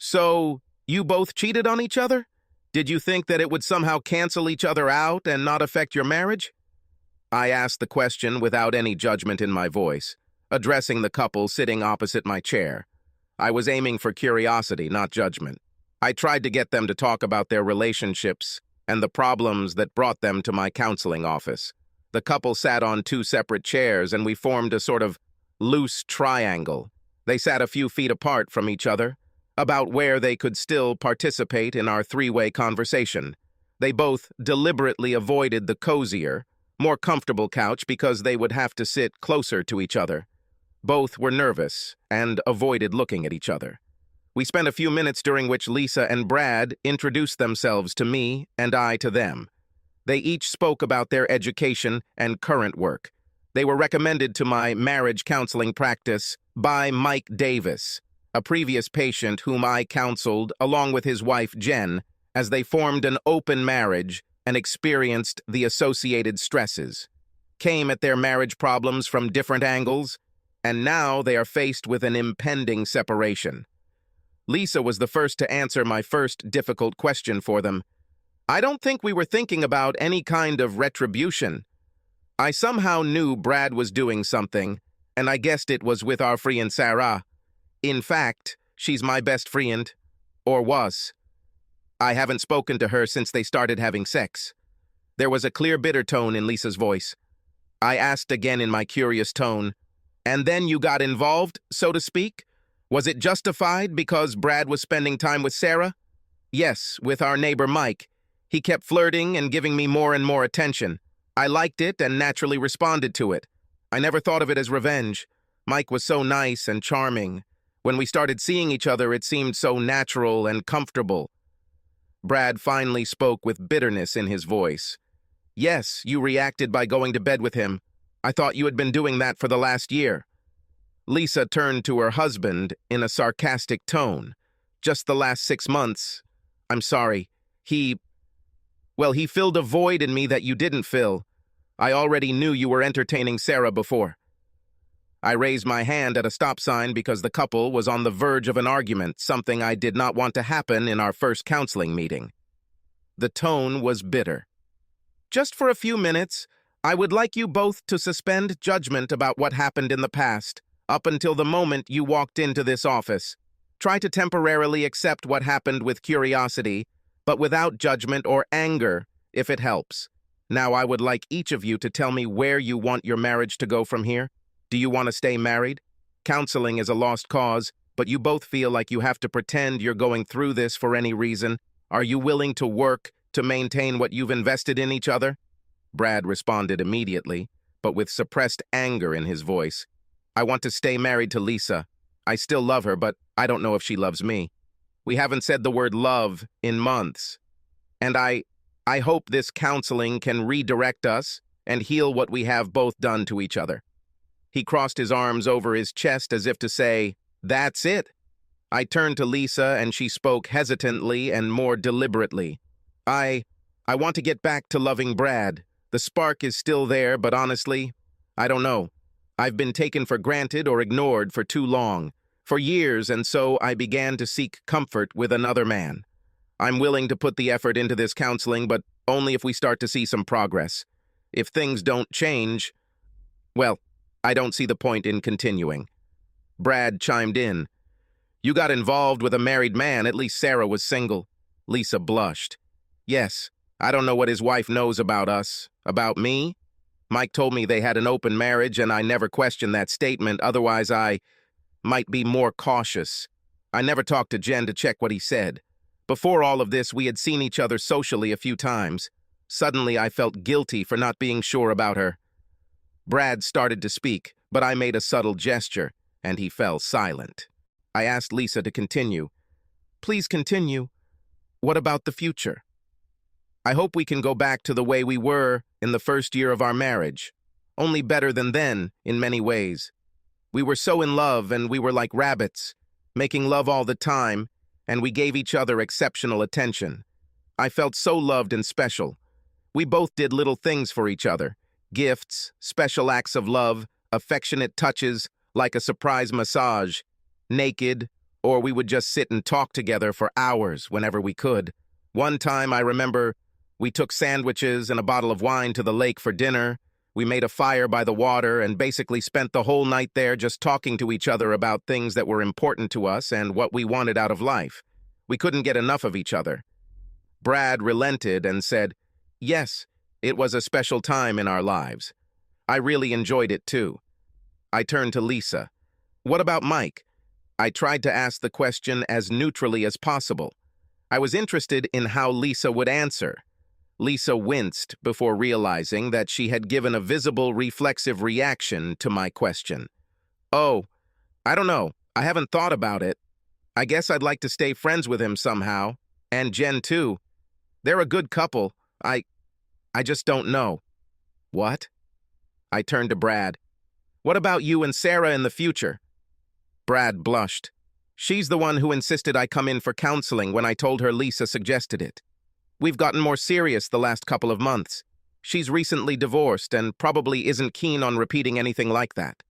So, you both cheated on each other? Did you think that it would somehow cancel each other out and not affect your marriage? I asked the question without any judgment in my voice, addressing the couple sitting opposite my chair. I was aiming for curiosity, not judgment. I tried to get them to talk about their relationships and the problems that brought them to my counseling office. The couple sat on two separate chairs and we formed a sort of loose triangle. They sat a few feet apart from each other, about where they could still participate in our three-way conversation. They both deliberately avoided the cozier, more comfortable couch because they would have to sit closer to each other. Both were nervous and avoided looking at each other. We spent a few minutes during which Lisa and Brad introduced themselves to me and I to them. They each spoke about their education and current work. They were recommended to my marriage counseling practice by Mike Davis, a previous patient whom I counseled along with his wife Jen, as they formed an open marriage and experienced the associated stresses, came at their marriage problems from different angles, and now they are faced with an impending separation. Lisa was the first to answer my first difficult question for them. I don't think we were thinking about any kind of retribution. I somehow knew Brad was doing something, and I guessed it was with our friend Sarah. In fact, she's my best friend, or was. I haven't spoken to her since they started having sex. There was a clear bitter tone in Lisa's voice. I asked again in my curious tone, and then you got involved, so to speak? Was it justified because Brad was spending time with Sarah? Yes, with our neighbor Mike. He kept flirting and giving me more and more attention. I liked it and naturally responded to it. I never thought of it as revenge. Mike was so nice and charming. When we started seeing each other, it seemed so natural and comfortable. Brad finally spoke with bitterness in his voice. Yes, you reacted by going to bed with him. I thought you had been doing that for the last year. Lisa turned to her husband in a sarcastic tone. Just the last 6 months. I'm sorry. He filled a void in me that you didn't fill. I already knew you were entertaining Sarah before. I raised my hand at a stop sign because the couple was on the verge of an argument, something I did not want to happen in our first counseling meeting. The tone was bitter. Just for a few minutes, I would like you both to suspend judgment about what happened in the past, up until the moment you walked into this office. Try to temporarily accept what happened with curiosity, but without judgment or anger, if it helps. Now I would like each of you to tell me where you want your marriage to go from here. Do you want to stay married? Counseling is a lost cause, but you both feel like you have to pretend you're going through this for any reason. Are you willing to work to maintain what you've invested in each other? Brad responded immediately, but with suppressed anger in his voice. I want to stay married to Lisa. I still love her, but I don't know if she loves me. We haven't said the word love in months. And I hope this counseling can redirect us and heal what we have both done to each other. He crossed his arms over his chest as if to say, that's it. I turned to Lisa and she spoke hesitantly and more deliberately. I want to get back to loving Brad. The spark is still there, but honestly, I don't know. I've been taken for granted or ignored for too long, for years, and so I began to seek comfort with another man. I'm willing to put the effort into this counseling, but only if we start to see some progress. If things don't change, well, I don't see the point in continuing. Brad chimed in. You got involved with a married man, at least Sarah was single. Lisa blushed. Yes, I don't know what his wife knows about us. About me? Mike told me they had an open marriage and I never questioned that statement, otherwise I might be more cautious. I never talked to Jen to check what he said. Before all of this, we had seen each other socially a few times. Suddenly, I felt guilty for not being sure about her. Brad started to speak, but I made a subtle gesture, and he fell silent. I asked Lisa to continue. Please continue. What about the future? I hope we can go back to the way we were in the first year of our marriage, only better than then in many ways. We were so in love and we were like rabbits, making love all the time, and we gave each other exceptional attention. I felt so loved and special. We both did little things for each other, gifts, special acts of love, affectionate touches, like a surprise massage, naked or we would just sit and talk together for hours whenever we could. One time, I remember, we took sandwiches and a bottle of wine to the lake for dinner. We made a fire by the water and basically spent the whole night there just talking to each other about things that were important to us and what we wanted out of life. We couldn't get enough of each other. Brad relented and said, "Yes, it was a special time in our lives. I really enjoyed it too." I turned to Lisa. "What about Mike?" I tried to ask the question as neutrally as possible. I was interested in how Lisa would answer. Lisa winced before realizing that she had given a visible reflexive reaction to my question. "Oh, I don't know. I haven't thought about it. I guess I'd like to stay friends with him somehow. And Jen too. They're a good couple. I just don't know." "What?" I turned to Brad. "What about you and Sarah in the future?" Brad blushed. She's the one who insisted I come in for counseling when I told her Lisa suggested it. We've gotten more serious the last couple of months. She's recently divorced and probably isn't keen on repeating anything like that.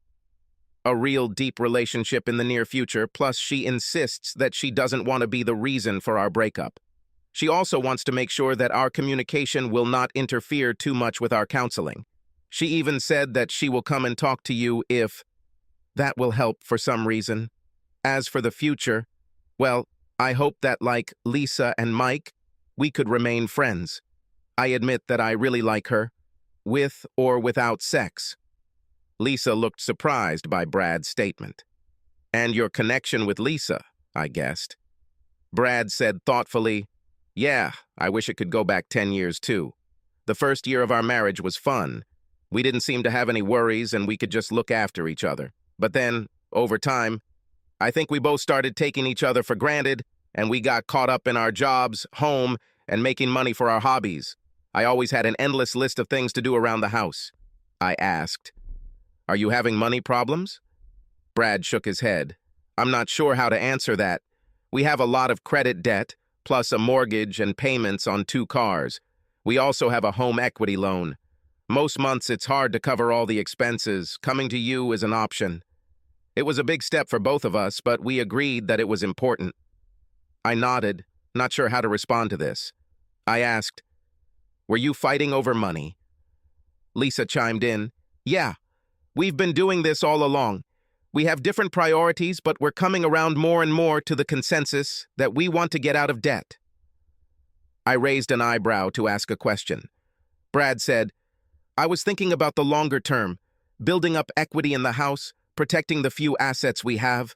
A real deep relationship in the near future, plus she insists that she doesn't want to be the reason for our breakup. She also wants to make sure that our communication will not interfere too much with our counseling. She even said that she will come and talk to you if that will help for some reason. As for the future, well, I hope that like Lisa and Mike, we could remain friends. I admit that I really like her, with or without sex. Lisa looked surprised by Brad's statement. "And your connection with Lisa," I guessed. Brad said thoughtfully, "Yeah, I wish it could go back 10 years too. The first year of our marriage was fun. We didn't seem to have any worries and we could just look after each other. But then, over time, I think we both started taking each other for granted and we got caught up in our jobs, home, and making money for our hobbies. I always had an endless list of things to do around the house." I asked, "Are you having money problems?" Brad shook his head. "I'm not sure how to answer that. We have a lot of credit debt, plus a mortgage and payments on 2 cars. We also have a home equity loan. Most months it's hard to cover all the expenses. Coming to you is an option. It was a big step for both of us, but we agreed that it was important." I nodded, not sure how to respond to this. I asked, "Were you fighting over money?" Lisa chimed in, "Yeah, we've been doing this all along. We have different priorities, but we're coming around more and more to the consensus that we want to get out of debt." I raised an eyebrow to ask a question. Brad said, "I was thinking about the longer term, building up equity in the house, protecting the few assets we have.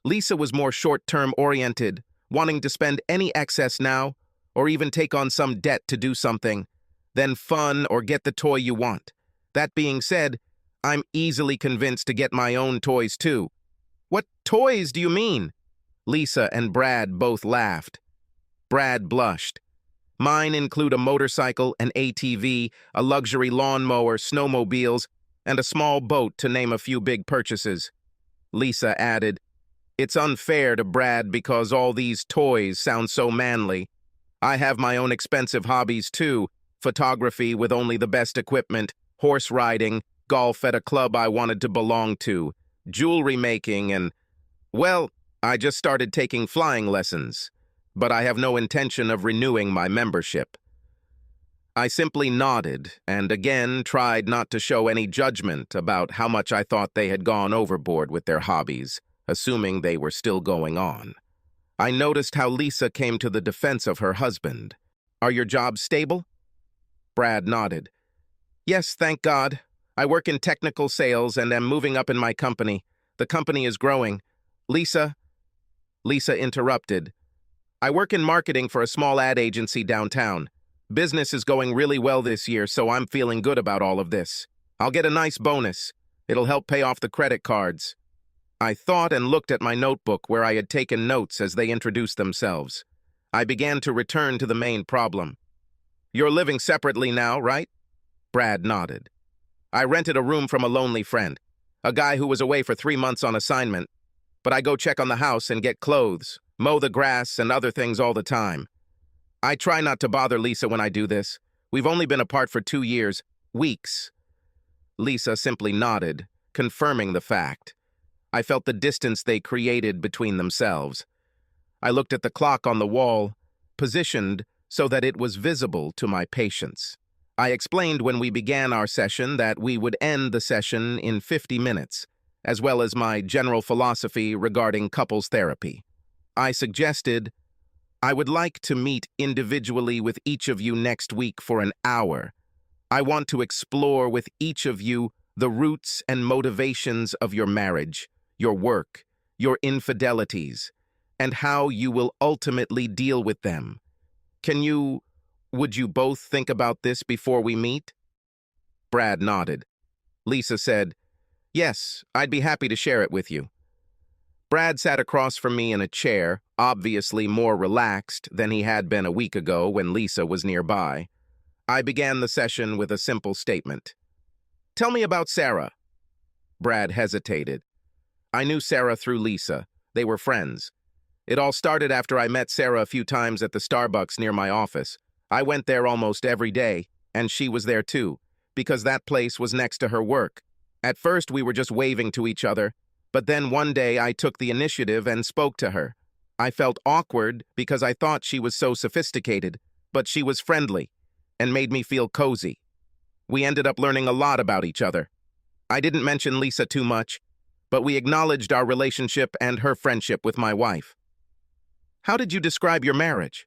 Lisa was more short-term oriented, wanting to spend any excess now, or even take on some debt to do something, then fun or get the toy you want. That being said, I'm easily convinced to get my own toys too." "What toys do you mean?" Lisa and Brad both laughed. Brad blushed. "Mine include a motorcycle, an ATV, a luxury lawnmower, snowmobiles, and a small boat, to name a few big purchases." Lisa added, "It's unfair to Brad because all these toys sound so manly. I have my own expensive hobbies too, photography with only the best equipment, horse riding, golf at a club I wanted to belong to, jewelry making, and, well, I just started taking flying lessons, but I have no intention of renewing my membership." I simply nodded and again tried not to show any judgment about how much I thought they had gone overboard with their hobbies, assuming they were still going on. I noticed how Lisa came to the defense of her husband. "Are your jobs stable?" Brad nodded. "Yes, thank God. I work in technical sales and am moving up in my company. The company is growing." Lisa interrupted. "I work in marketing for a small ad agency downtown. Business is going really well this year, so I'm feeling good about all of this. I'll get a nice bonus. It'll help pay off the credit cards." I thought and looked at my notebook where I had taken notes as they introduced themselves. I began to return to the main problem. "You're living separately now, right?" Brad nodded. "I rented a room from a lonely friend, a guy who was away for 3 months on assignment, but I go check on the house and get clothes, mow the grass, and other things all the time. I try not to bother Lisa when I do this. We've only been apart for 2 years, weeks." Lisa simply nodded, confirming the fact. I felt the distance they created between themselves. I looked at the clock on the wall, positioned so that it was visible to my patients. I explained when we began our session that we would end the session in 50 minutes, as well as my general philosophy regarding couples therapy. I suggested, I would like to meet individually with each of you next week for an hour. I want to explore with each of you the roots and motivations of your marriage, your work, your infidelities, and how you will ultimately deal with them. Would you both think about this before we meet? Brad nodded. Lisa said, yes, I'd be happy to share it with you. Brad sat across from me in a chair, obviously more relaxed than he had been a week ago when Lisa was nearby. I began the session with a simple statement. Tell me about Sarah. Brad hesitated. I knew Sarah through Lisa. They were friends. It all started after I met Sarah a few times at the Starbucks near my office. I went there almost every day, and she was there too, because that place was next to her work. At first, we were just waving to each other, but then one day I took the initiative and spoke to her. I felt awkward because I thought she was so sophisticated, but she was friendly and made me feel cozy. We ended up learning a lot about each other. I didn't mention Lisa too much, but we acknowledged our relationship and her friendship with my wife. How did you describe your marriage?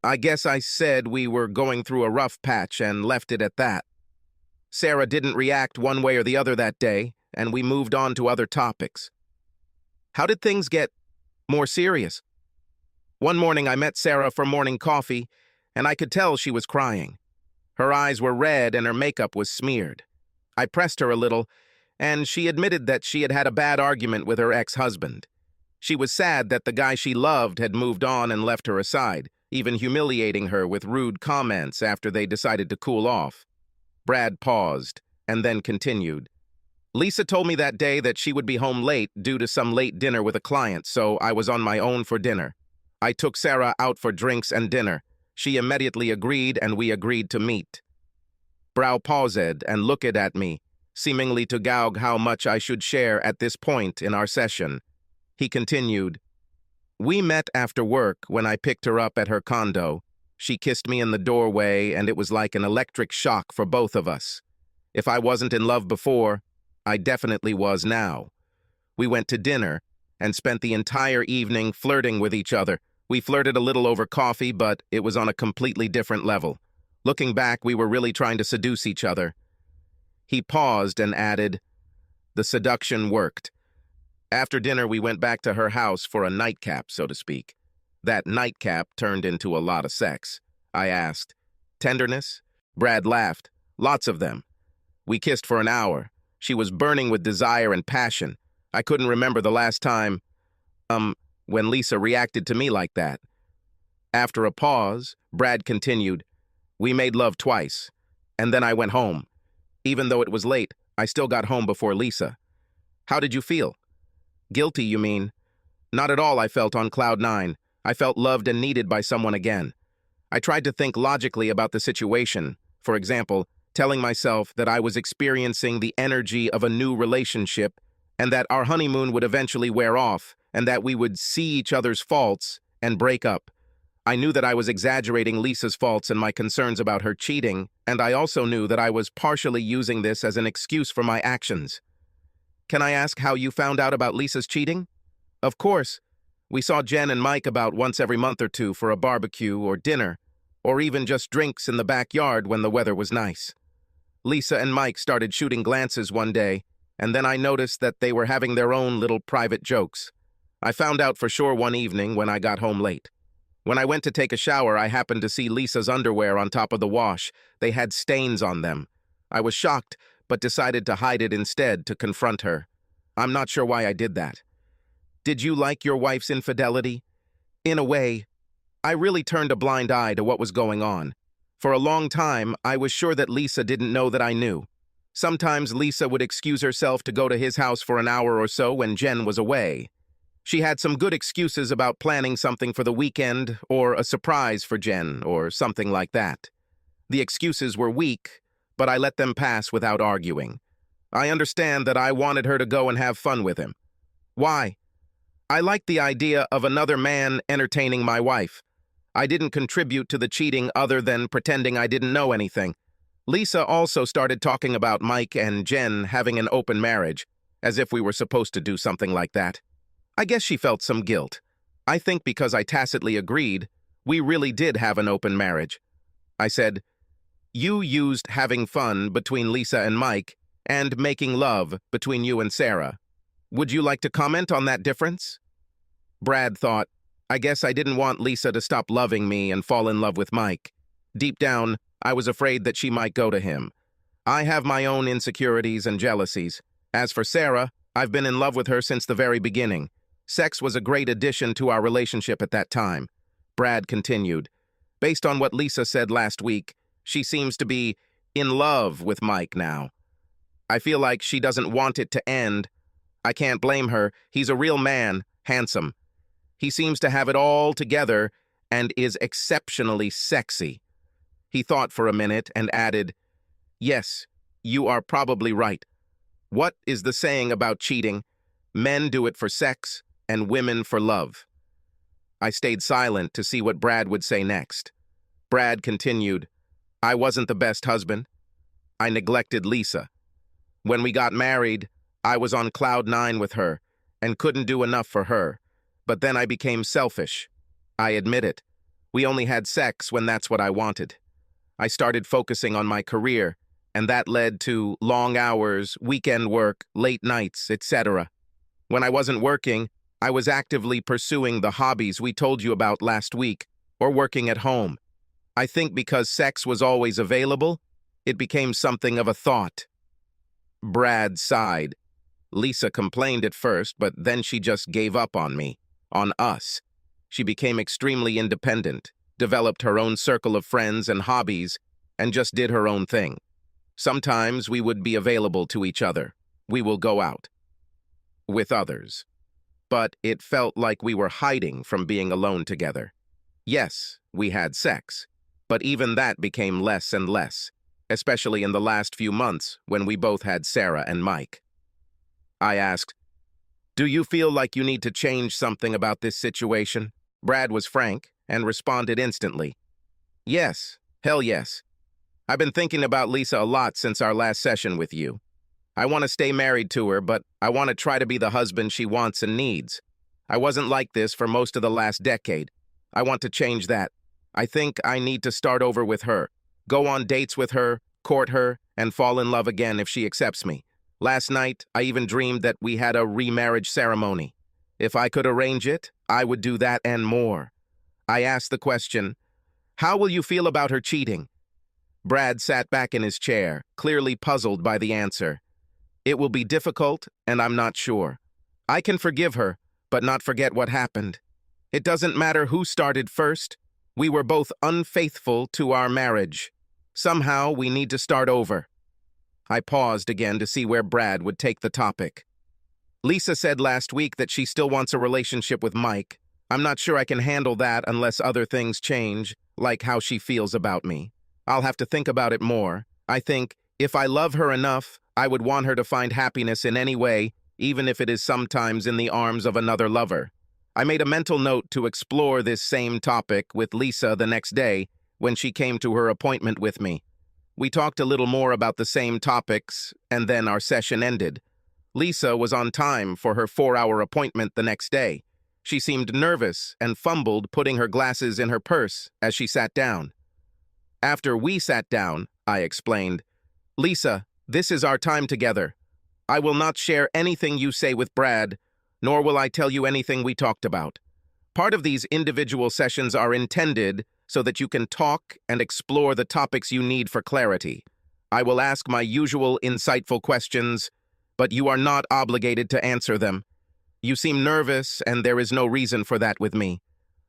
I guess I said we were going through a rough patch and left it at that. Sarah didn't react one way or the other that day, and we moved on to other topics. How did things get more serious? One morning I met Sarah for morning coffee, and I could tell she was crying. Her eyes were red and her makeup was smeared. I pressed her a little, and she admitted that she had had a bad argument with her ex-husband. She was sad that the guy she loved had moved on and left her aside, even humiliating her with rude comments after they decided to cool off. Brad paused, and then continued. Lisa told me that day that she would be home late due to some late dinner with a client, so I was on my own for dinner. I took Sarah out for drinks and dinner. She immediately agreed, and we agreed to meet. Brow paused and looked at me, seemingly to gauge how much I should share at this point in our session. He continued, we met after work when I picked her up at her condo. She kissed me in the doorway, and it was like an electric shock for both of us. If I wasn't in love before, I definitely was now. We went to dinner and spent the entire evening flirting with each other. We flirted a little over coffee, but it was on a completely different level. Looking back, we were really trying to seduce each other. He paused and added, the seduction worked. After dinner, we went back to her house for a nightcap, so to speak. That nightcap turned into a lot of sex. I asked, tenderness? Brad laughed, lots of them. We kissed for an hour. She was burning with desire and passion. I couldn't remember the last time, when Lisa reacted to me like that. After a pause, Brad continued, we made love twice, and then I went home. Even though it was late, I still got home before Lisa. How did you feel? Guilty, you mean? Not at all. I felt on cloud nine. I felt loved and needed by someone again. I tried to think logically about the situation. For example, telling myself that I was experiencing the energy of a new relationship and that our honeymoon would eventually wear off and that we would see each other's faults and break up. I knew that I was exaggerating Lisa's faults and my concerns about her cheating, and I also knew that I was partially using this as an excuse for my actions. Can I ask how you found out about Lisa's cheating? Of course. We saw Jen and Mike about once every month or two for a barbecue or dinner, or even just drinks in the backyard when the weather was nice. Lisa and Mike started shooting glances one day, and then I noticed that they were having their own little private jokes. I found out for sure one evening when I got home late. When I went to take a shower, I happened to see Lisa's underwear on top of the wash. They had stains on them. I was shocked, but decided to hide it instead to confront her. I'm not sure why I did that. Did you like your wife's infidelity? In a way, I really turned a blind eye to what was going on. For a long time, I was sure that Lisa didn't know that I knew. Sometimes Lisa would excuse herself to go to his house for an hour or so when Jen was away. She had some good excuses about planning something for the weekend or a surprise for Jen or something like that. The excuses were weak, but I let them pass without arguing. I understand that I wanted her to go and have fun with him. Why? I liked the idea of another man entertaining my wife. I didn't contribute to the cheating other than pretending I didn't know anything. Lisa also started talking about Mike and Jen having an open marriage, as if we were supposed to do something like that. I guess she felt some guilt. I think because I tacitly agreed, we really did have an open marriage. I said, "You used having fun between Lisa and Mike and making love between you and Sarah. Would you like to comment on that difference?" Brad thought, I guess I didn't want Lisa to stop loving me and fall in love with Mike. Deep down, I was afraid that she might go to him. I have my own insecurities and jealousies. As for Sarah, I've been in love with her since the very beginning. Sex was a great addition to our relationship at that time. Brad continued, based on what Lisa said last week, she seems to be in love with Mike now. I feel like she doesn't want it to end. I can't blame her. He's a real man, handsome. He seems to have it all together and is exceptionally sexy. He thought for a minute and added, "Yes, you are probably right. What is the saying about cheating? Men do it for sex and women for love." I stayed silent to see what Brad would say next. Brad continued, I wasn't the best husband. I neglected Lisa. When we got married, I was on cloud 9 with her and couldn't do enough for her. But then I became selfish. I admit it. We only had sex when that's what I wanted. I started focusing on my career, and that led to long hours, weekend work, late nights, etc. When I wasn't working, I was actively pursuing the hobbies we told you about last week, or working at home. I think because sex was always available, it became something of a thought. Brad sighed. Lisa complained at first, but then she just gave up on me, on us. She became extremely independent, developed her own circle of friends and hobbies, and just did her own thing. Sometimes we would be available to each other. We will go out with others. But it felt like we were hiding from being alone together. Yes, we had sex, but even that became less and less, especially in the last few months when we both had Sarah and Mike. I asked, "Do you feel like you need to change something about this situation?" Brad was frank and responded instantly. "Yes, hell yes. I've been thinking about Lisa a lot since our last session with you. I want to stay married to her, but I want to try to be the husband she wants and needs. I wasn't like this for most of the last decade. I want to change that. I think I need to start over with her, go on dates with her, court her, and fall in love again if she accepts me. Last night, I even dreamed that we had a remarriage ceremony. If I could arrange it, I would do that and more." I asked the question, "How will you feel about her cheating?" Brad sat back in his chair, clearly puzzled by the answer. "It will be difficult, and I'm not sure. I can forgive her, but not forget what happened. It doesn't matter who started first. We were both unfaithful to our marriage. Somehow, we need to start over." I paused again to see where Brad would take the topic. "Lisa said last week that she still wants a relationship with Mike. I'm not sure I can handle that unless other things change, like how she feels about me. I'll have to think about it more. I think, if I love her enough, I would want her to find happiness in any way, even if it is sometimes in the arms of another lover." I made a mental note to explore this same topic with Lisa the next day when she came to her appointment with me. We talked a little more about the same topics, and then our session ended. Lisa was on time for her 4-hour appointment the next day. She seemed nervous and fumbled putting her glasses in her purse as she sat down. After we sat down, I explained, "Lisa, this is our time together. I will not share anything you say with Brad, nor will I tell you anything we talked about. Part of these individual sessions are intended so that you can talk and explore the topics you need for clarity. I will ask my usual insightful questions, but you are not obligated to answer them. You seem nervous, and there is no reason for that with me.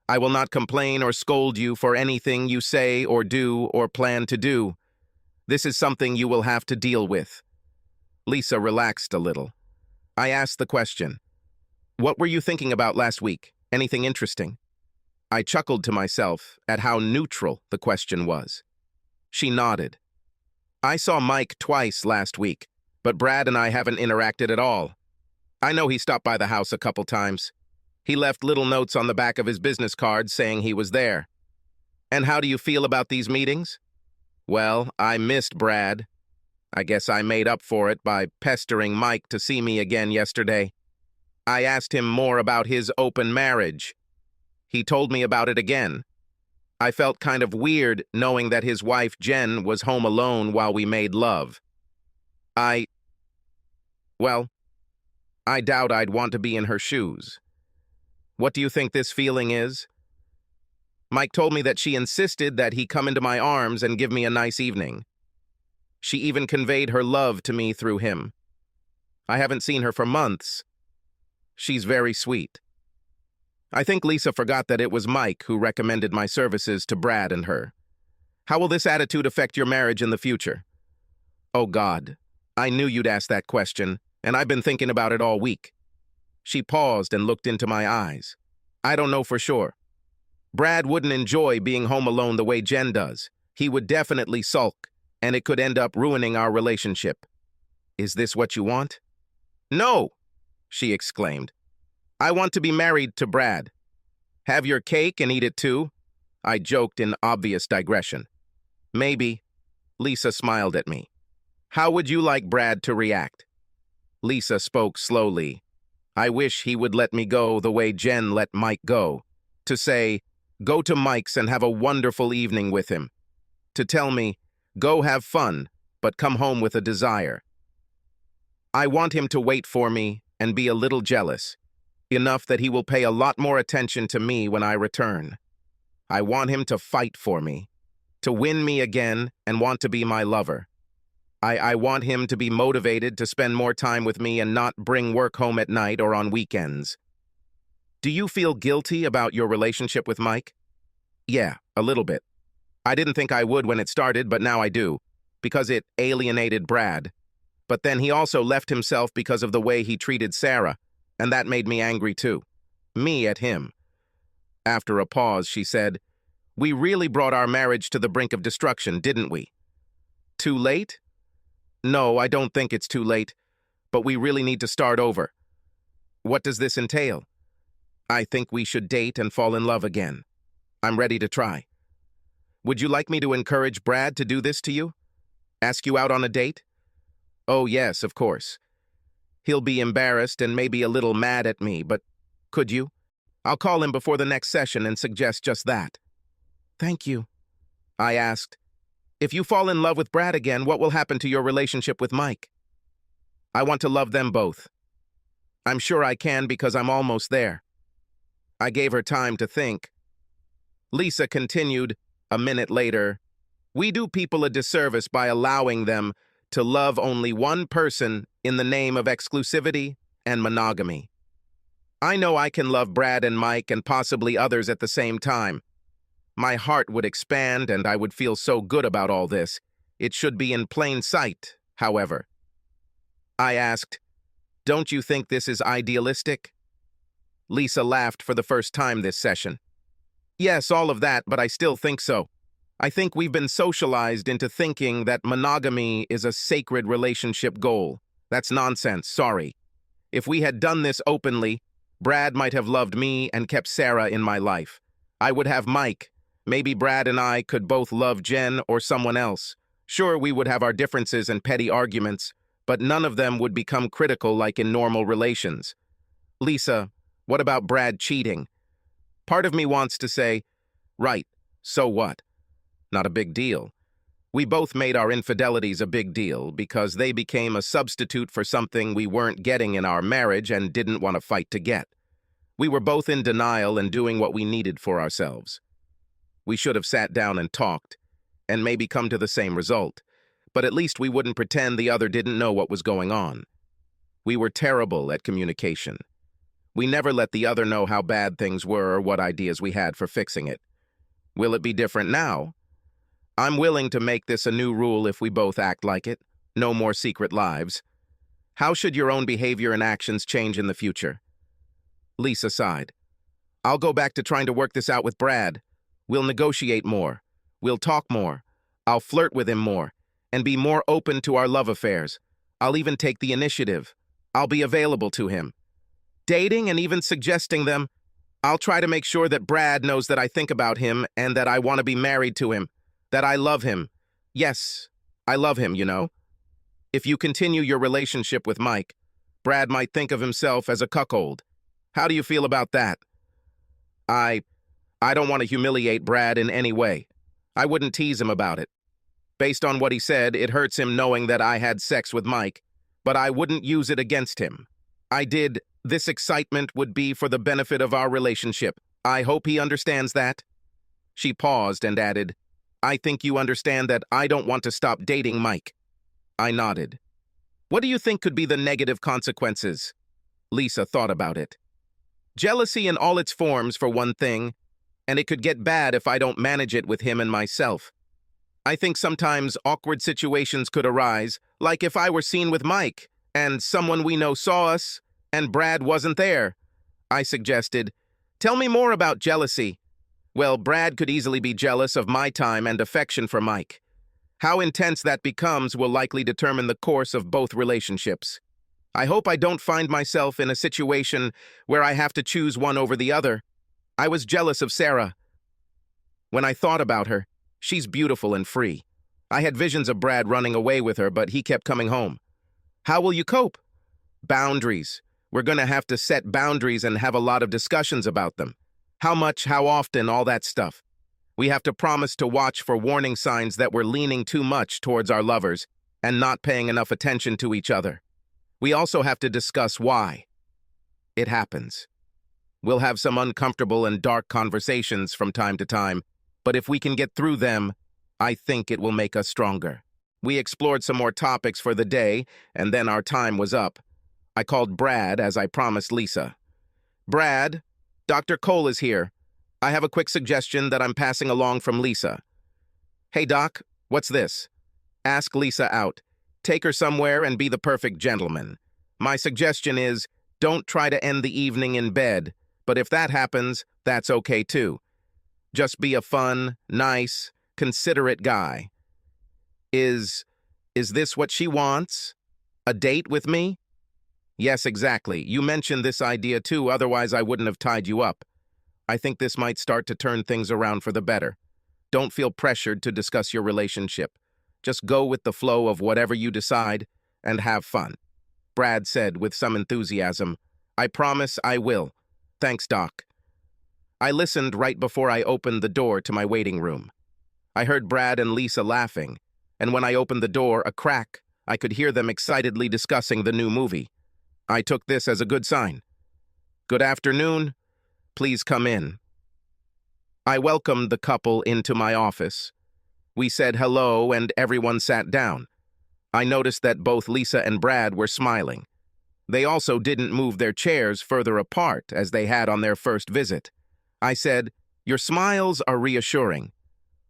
I will not complain or scold you for anything you say or do or plan to do. This is something you will have to deal with." Lisa relaxed a little. I asked the question, "What were you thinking about last week? Anything interesting?" I chuckled to myself at how neutral the question was. She nodded. "I saw Mike twice last week, but Brad and I haven't interacted at all. I know he stopped by the house a couple times. He left little notes on the back of his business card saying he was there. And how do you feel about these meetings? Well, I missed Brad. I guess I made up for it by pestering Mike to see me again yesterday. I asked him more about his open marriage. He told me about it again. I felt kind of weird knowing that his wife Jen was home alone while we made love. Well, I doubt I'd want to be in her shoes. What do you think this feeling is? Mike told me that she insisted that he come into my arms and give me a nice evening. She even conveyed her love to me through him. I haven't seen her for months. She's very sweet. I think Lisa forgot that it was Mike who recommended my services to Brad and her. How will this attitude affect your marriage in the future? Oh God, I knew you'd ask that question, and I've been thinking about it all week. She paused and looked into my eyes. I don't know for sure. Brad wouldn't enjoy being home alone the way Jen does. He would definitely sulk, and it could end up ruining our relationship. Is this what you want? No, she exclaimed. I want to be married to Brad. Have your cake and eat it too? I joked in obvious digression. Maybe. Lisa smiled at me. How would you like Brad to react? Lisa spoke slowly. I wish he would let me go the way Jen let Mike go. To say, go to Mike's and have a wonderful evening with him. To tell me, go have fun, but come home with a desire. I want him to wait for me and be a little jealous, enough that he will pay a lot more attention to me when I return. I want him to fight for me, to win me again and want to be my lover. I want him to be motivated to spend more time with me and not bring work home at night or on weekends. Do you feel guilty about your relationship with Mike? Yeah, a little bit. I didn't think I would when it started, but now I do, because it alienated Brad. But then he also left himself because of the way he treated Sarah, and that made me angry too. Me at him. After a pause, she said, "We really brought our marriage to the brink of destruction, didn't we?" Too late? No, I don't think it's too late, but we really need to start over. What does this entail? I think we should date and fall in love again. I'm ready to try. Would you like me to encourage Brad to do this to you? Ask you out on a date? Oh, yes, of course. He'll be embarrassed and maybe a little mad at me, but could you? I'll call him before the next session and suggest just that. Thank you. I asked, if you fall in love with Brad again, what will happen to your relationship with Mike? I want to love them both. I'm sure I can because I'm almost there. I gave her time to think. Lisa continued, a minute later, we do people a disservice by allowing them to love only one person in the name of exclusivity and monogamy. I know I can love Brad and Mike and possibly others at the same time. My heart would expand and I would feel so good about all this. It should be in plain sight, however. I asked, don't you think this is idealistic? Lisa laughed for the first time this session. Yes, all of that, but I still think so. I think we've been socialized into thinking that monogamy is a sacred relationship goal. That's nonsense, sorry. If we had done this openly, Brad might have loved me and kept Sarah in my life. I would have Mike. Maybe Brad and I could both love Jen or someone else. Sure, we would have our differences and petty arguments, but none of them would become critical like in normal relations. Lisa, what about Brad cheating? Part of me wants to say, right, so what? Not a big deal. We both made our infidelities a big deal because they became a substitute for something we weren't getting in our marriage and didn't want to fight to get. We were both in denial and doing what we needed for ourselves. We should have sat down and talked, and maybe come to the same result, but at least we wouldn't pretend the other didn't know what was going on. We were terrible at communication. We never let the other know how bad things were or what ideas we had for fixing it. Will it be different now? I'm willing to make this a new rule if we both act like it. No more secret lives. How should your own behavior and actions change in the future? Lisa sighed. I'll go back to trying to work this out with Brad. We'll negotiate more. We'll talk more. I'll flirt with him more and be more open to our love affairs. I'll even take the initiative. I'll be available to him. Dating and even suggesting them, I'll try to make sure that Brad knows that I think about him and that I want to be married to him, that I love him. Yes, I love him, you know. If you continue your relationship with Mike, Brad might think of himself as a cuckold. How do you feel about that? I don't want to humiliate Brad in any way. I wouldn't tease him about it. Based on what he said, it hurts him knowing that I had sex with Mike, but I wouldn't use it against him. This excitement would be for the benefit of our relationship. I hope he understands that. She paused and added, I think you understand that I don't want to stop dating Mike. I nodded. What do you think could be the negative consequences? Lisa thought about it. Jealousy in all its forms, for one thing, and it could get bad if I don't manage it with him and myself. I think sometimes awkward situations could arise, like if I were seen with Mike, and someone we know saw us, and Brad wasn't there. I suggested, tell me more about jealousy. Well, Brad could easily be jealous of my time and affection for Mike. How intense that becomes will likely determine the course of both relationships. I hope I don't find myself in a situation where I have to choose one over the other. I was jealous of Sarah. When I thought about her, she's beautiful and free. I had visions of Brad running away with her, but he kept coming home. How will you cope? Boundaries. We're going to have to set boundaries and have a lot of discussions about them. How much, how often, all that stuff. We have to promise to watch for warning signs that we're leaning too much towards our lovers and not paying enough attention to each other. We also have to discuss why. It happens. We'll have some uncomfortable and dark conversations from time to time, but if we can get through them, I think it will make us stronger. We explored some more topics for the day, and then our time was up. I called Brad, as I promised Lisa. Brad, Dr. Cole is here. I have a quick suggestion that I'm passing along from Lisa. Hey, Doc, what's this? Ask Lisa out. Take her somewhere and be the perfect gentleman. My suggestion is, don't try to end the evening in bed, but if that happens, that's okay too. Just be a fun, nice, considerate guy. Is this what she wants? A date with me? Yes, exactly. You mentioned this idea too, otherwise I wouldn't have tied you up. I think this might start to turn things around for the better. Don't feel pressured to discuss your relationship. Just go with the flow of whatever you decide and have fun. Brad said with some enthusiasm, I promise I will. Thanks, Doc. I listened right before I opened the door to my waiting room. I heard Brad and Lisa laughing, and when I opened the door, a crack, I could hear them excitedly discussing the new movie. I took this as a good sign. Good afternoon. Please come in. I welcomed the couple into my office. We said hello and everyone sat down. I noticed that both Lisa and Brad were smiling. They also didn't move their chairs further apart as they had on their first visit. I said, your smiles are reassuring.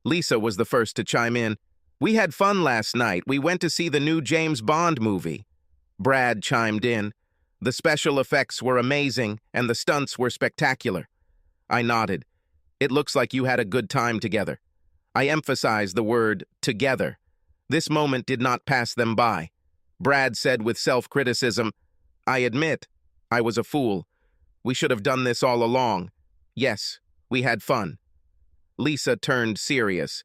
Lisa was the first to chime in. We had fun last night. We went to see the new James Bond movie. Brad chimed in. The special effects were amazing, and the stunts were spectacular. I nodded. It looks like you had a good time together. I emphasized the word together. This moment did not pass them by. Brad said with self-criticism, I admit, I was a fool. We should have done this all along. Yes, we had fun. Lisa turned serious.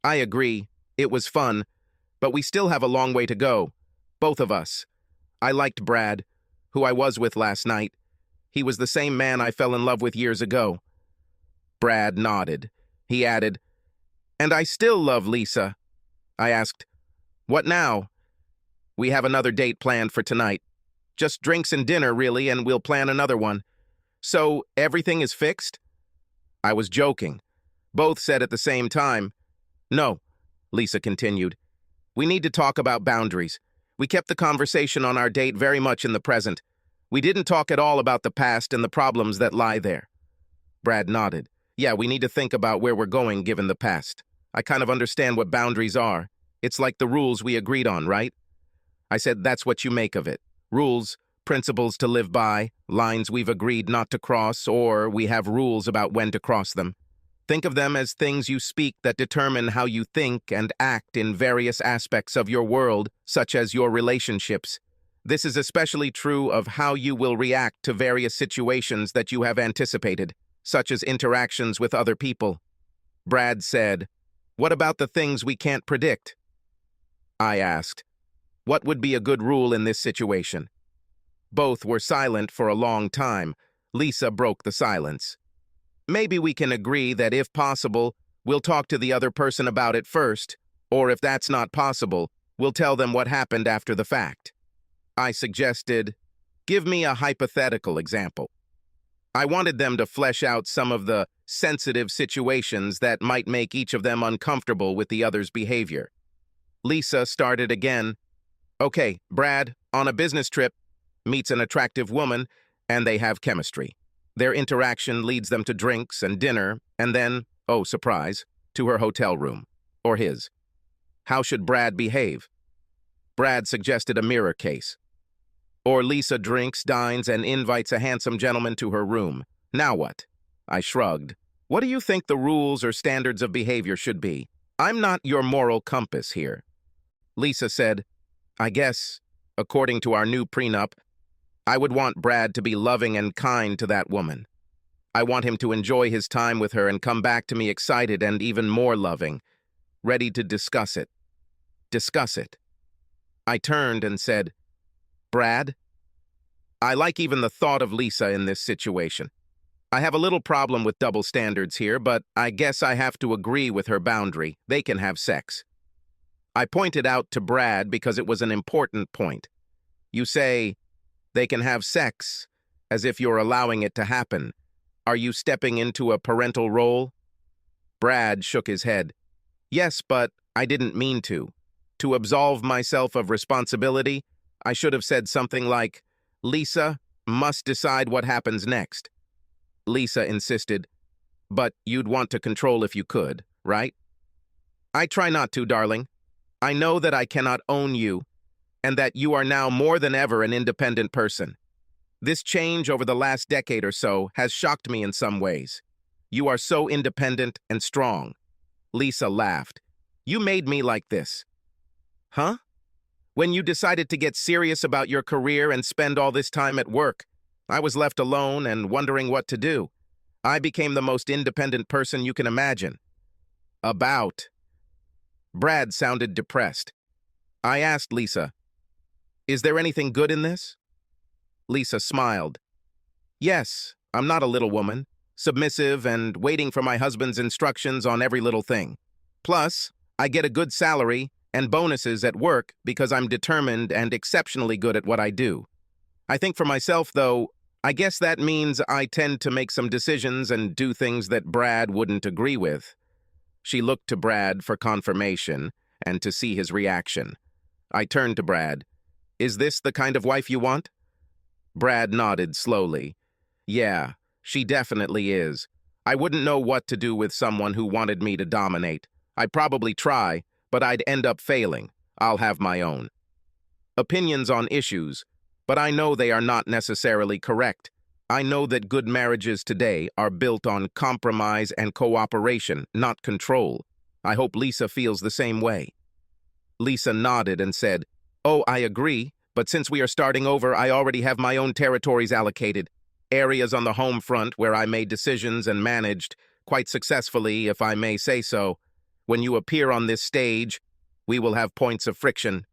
I agree, it was fun, but we still have a long way to go. Both of us. I liked Brad, who I was with last night. He was the same man I fell in love with years ago. Brad nodded. He added, and I still love Lisa. I asked, what now? We have another date planned for tonight. Just drinks and dinner, really, and we'll plan another one. So, everything is fixed? I was joking. Both said at the same time, no, Lisa continued. We need to talk about boundaries. We kept the conversation on our date very much in the present. We didn't talk at all about the past and the problems that lie there. Brad nodded. Yeah, we need to think about where we're going given the past. I kind of understand what boundaries are. It's like the rules we agreed on, right? I said that's what you make of it. Rules, principles to live by, lines we've agreed not to cross, or we have rules about when to cross them. Think of them as things you speak that determine how you think and act in various aspects of your world, such as your relationships. This is especially true of how you will react to various situations that you have anticipated, such as interactions with other people. Brad said, "What about the things we can't predict?" I asked, "What would be a good rule in this situation?" Both were silent for a long time. Lisa broke the silence. "Maybe we can agree that if possible, we'll talk to the other person about it first, or if that's not possible, we'll tell them what happened after the fact." I suggested, "Give me a hypothetical example." I wanted them to flesh out some of the sensitive situations that might make each of them uncomfortable with the other's behavior. Lisa started again. "Okay, Brad, on a business trip, meets an attractive woman, and they have chemistry. Their interaction leads them to drinks and dinner, and then, oh, surprise, to her hotel room. Or his. How should Brad behave?" Brad suggested a mirror case. Or Lisa drinks, dines, and invites a handsome gentleman to her room. Now what? I shrugged. What do you think the rules or standards of behavior should be? I'm not your moral compass here. Lisa said, I guess, according to our new prenup, I would want Brad to be loving and kind to that woman. I want him to enjoy his time with her and come back to me excited and even more loving, ready to discuss it. Discuss it. I turned and said, Brad? I like even the thought of Lisa in this situation. I have a little problem with double standards here, but I guess I have to agree with her boundary. They can have sex. I pointed out to Brad because it was an important point. You say, they can have sex, as if you're allowing it to happen. Are you stepping into a parental role? Brad shook his head. Yes, but I didn't mean to. To absolve myself of responsibility, I should have said something like, Lisa must decide what happens next. Lisa insisted, but you'd want to control if you could, right? I try not to, darling. I know that I cannot own you, and that you are now more than ever an independent person. This change over the last decade or so has shocked me in some ways. You are so independent and strong. Lisa laughed. You made me like this. Huh? When you decided to get serious about your career and spend all this time at work, I was left alone and wondering what to do. I became the most independent person you can imagine. About. Brad sounded depressed. I asked Lisa, is there anything good in this? Lisa smiled. Yes, I'm not a little woman, submissive and waiting for my husband's instructions on every little thing. Plus, I get a good salary and bonuses at work because I'm determined and exceptionally good at what I do. I think for myself, though, I guess that means I tend to make some decisions and do things that Brad wouldn't agree with. She looked to Brad for confirmation and to see his reaction. I turned to Brad. Is this the kind of wife you want? Brad nodded slowly. Yeah, she definitely is. I wouldn't know what to do with someone who wanted me to dominate. I'd probably try, but I'd end up failing. I'll have my own opinions on issues, but I know they are not necessarily correct. I know that good marriages today are built on compromise and cooperation, not control. I hope Lisa feels the same way. Lisa nodded and said, Oh, I agree, but since we are starting over, I already have my own territories allocated, areas on the home front where I made decisions and managed, quite successfully, if I may say so. When you appear on this stage, we will have points of friction.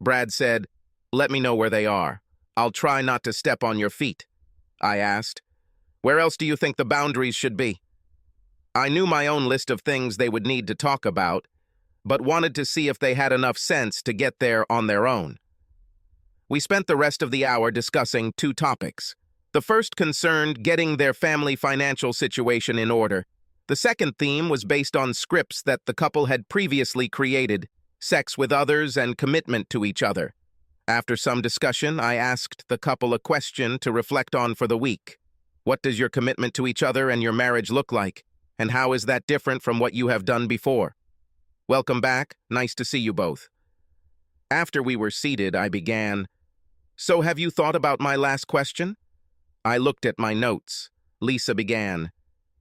Brad said, Let me know where they are. I'll try not to step on your feet. I asked, Where else do you think the boundaries should be? I knew my own list of things they would need to talk about, but wanted to see if they had enough sense to get there on their own. We spent the rest of the hour discussing two topics. The first concerned getting their family financial situation in order. The second theme was based on scripts that the couple had previously created, sex with others and commitment to each other. After some discussion, I asked the couple a question to reflect on for the week. What does your commitment to each other and your marriage look like? And how is that different from what you have done before? Welcome back. Nice to see you both. After we were seated, I began, So have you thought about my last question? I looked at my notes. Lisa began,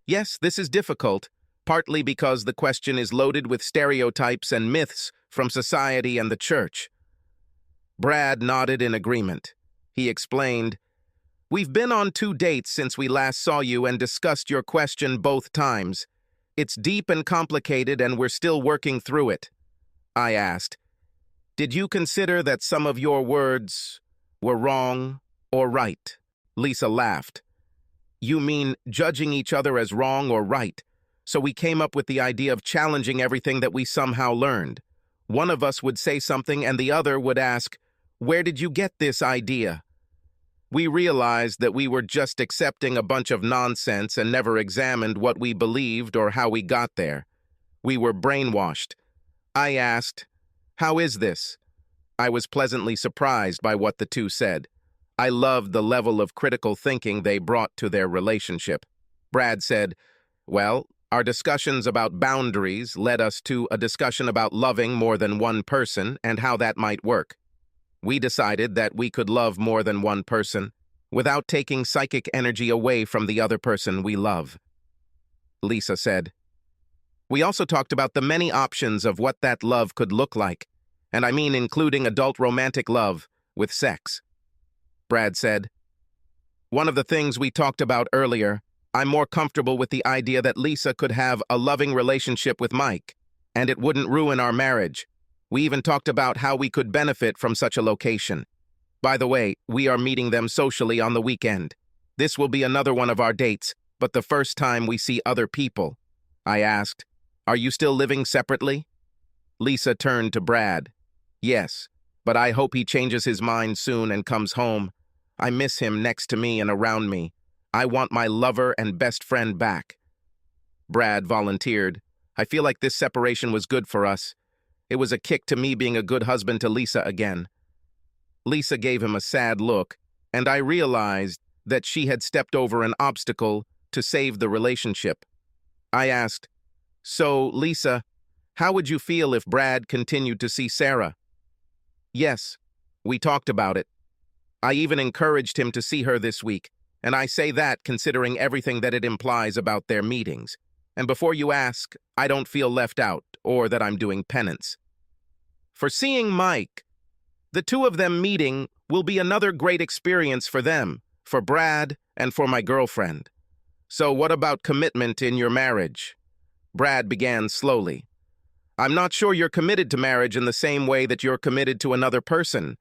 Yes, this is difficult, partly because the question is loaded with stereotypes and myths from society and the church. Brad nodded in agreement. He explained, "We've been on 2 dates since we last saw you and discussed your question both times. It's deep and complicated and we're still working through it." I asked, "Did you consider that some of your words were wrong or right?" Lisa laughed. "You mean judging each other as wrong or right? So we came up with the idea of challenging everything that we somehow learned. One of us would say something and the other would ask, 'Where did you get this idea?' We realized that we were just accepting a bunch of nonsense and never examined what we believed or how we got there. We were brainwashed." I asked, "How is this?" I was pleasantly surprised by what the two said. I loved the level of critical thinking they brought to their relationship. Brad said, "Well, our discussions about boundaries led us to a discussion about loving more than one person and how that might work. We decided that we could love more than one person without taking psychic energy away from the other person we love." Lisa said, "We also talked about the many options of what that love could look like, and I mean including adult romantic love with sex." Brad said, "One of the things we talked about earlier, I'm more comfortable with the idea that Lisa could have a loving relationship with Mike, and it wouldn't ruin our marriage. We even talked about how we could benefit from such a location. By the way, we are meeting them socially on the weekend. This will be another one of our dates, but the first time we see other people." I asked, "Are you still living separately?" Lisa turned to Brad. "Yes, but I hope he changes his mind soon and comes home. I miss him next to me and around me. I want my lover and best friend back." Brad volunteered, "I feel like this separation was good for us. It was a kick to me being a good husband to Lisa again." Lisa gave him a sad look, and I realized that she had stepped over an obstacle to save the relationship. I asked, "So, Lisa, how would you feel if Brad continued to see Sarah?" "Yes, we talked about it. I even encouraged him to see her this week, and I say that considering everything that it implies about their meetings. And before you ask, I don't feel left out or that I'm doing penance. For seeing Mike, the two of them meeting will be another great experience for them, for Brad, and for my girlfriend. So what about commitment in your marriage?" Brad began slowly. "I'm not sure you're committed to marriage in the same way that you're committed to another person.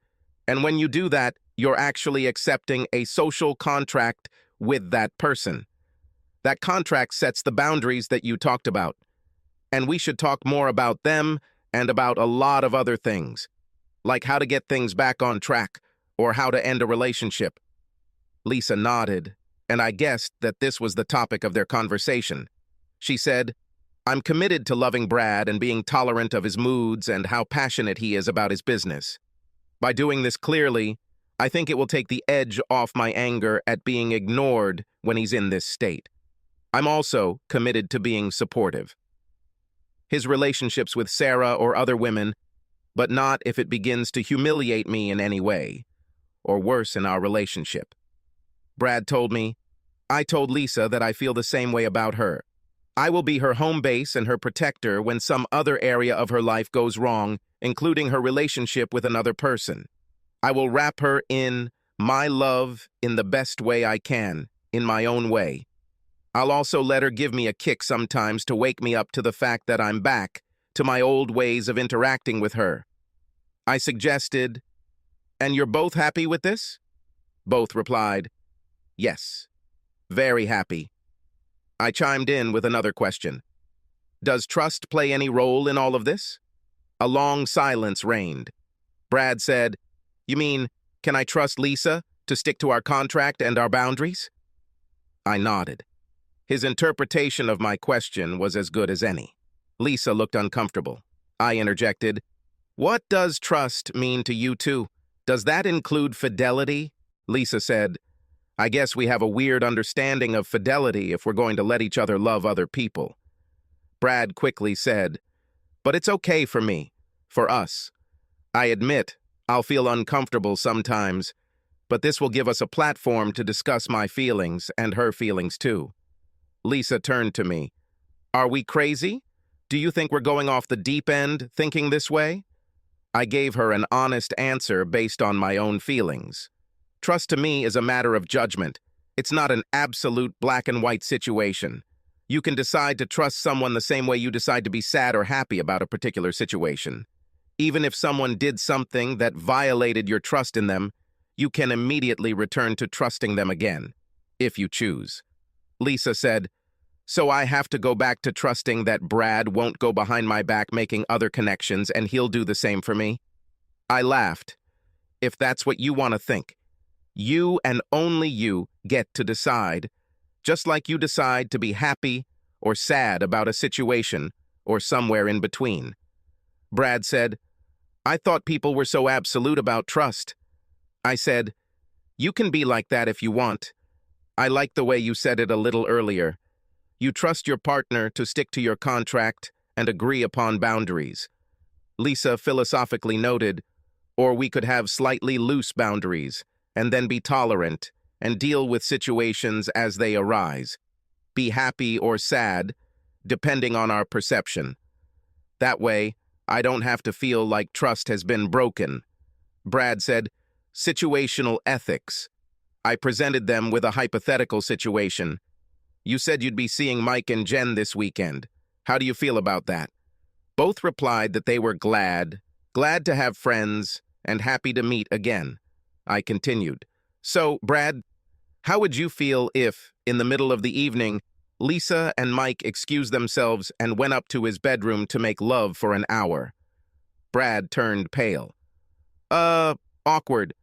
And when you do that, you're actually accepting a social contract with that person. That contract sets the boundaries that you talked about. And we should talk more about them and about a lot of other things, like how to get things back on track or how to end a relationship." Lisa nodded, and I guessed that this was the topic of their conversation. She said, "I'm committed to loving Brad and being tolerant of his moods and how passionate he is about his business. By doing this clearly, I think it will take the edge off my anger at being ignored when he's in this state. I'm also committed to being supportive. His relationships with Sarah or other women, but not if it begins to humiliate me in any way, or worsen our relationship." Brad told me, "I told Lisa that I feel the same way about her. I will be her home base and her protector when some other area of her life goes wrong, including her relationship with another person. I will wrap her in my love in the best way I can, in my own way. I'll also let her give me a kick sometimes to wake me up to the fact that I'm back to my old ways of interacting with her." I suggested, "And you're both happy with this?" Both replied, "Yes, very happy." I chimed in with another question. "Does trust play any role in all of this?" A long silence reigned. Brad said, "You mean, can I trust Lisa to stick to our contract and our boundaries?" I nodded. His interpretation of my question was as good as any. Lisa looked uncomfortable. I interjected, "What does trust mean to you two? Does that include fidelity?" Lisa said, "I guess we have a weird understanding of fidelity if we're going to let each other love other people." Brad quickly said, "But it's okay for me, for us. I admit I'll feel uncomfortable sometimes, but this will give us a platform to discuss my feelings and her feelings too." Lisa turned to me. "Are we crazy? Do you think we're going off the deep end thinking this way?" I gave her an honest answer based on my own feelings. Trust to me is a matter of judgment. It's not an absolute black and white situation. You can decide to trust someone the same way you decide to be sad or happy about a particular situation. Even if someone did something that violated your trust in them, you can immediately return to trusting them again, if you choose. Lisa said, "So I have to go back to trusting that Brad won't go behind my back making other connections and he'll do the same for me?" I laughed. If that's what you want to think, you and only you get to decide, just like you decide to be happy or sad about a situation or somewhere in between. Brad said, "I thought people were so absolute about trust." I said, "You can be like that if you want. I like the way you said it a little earlier. You trust your partner to stick to your contract and agree upon boundaries." Lisa philosophically noted, "Or we could have slightly loose boundaries and then be tolerant and deal with situations as they arise. Be happy or sad, depending on our perception. That way, I don't have to feel like trust has been broken." Brad said, "Situational ethics." I presented them with a hypothetical situation. "You said you'd be seeing Mike and Jen this weekend. How do you feel about that?" Both replied that they were glad to have friends, and happy to meet again. I continued, "So, Brad, how would you feel if, in the middle of the evening, Lisa and Mike excused themselves and went up to his bedroom to make love for an hour?" Brad turned pale. Awkward.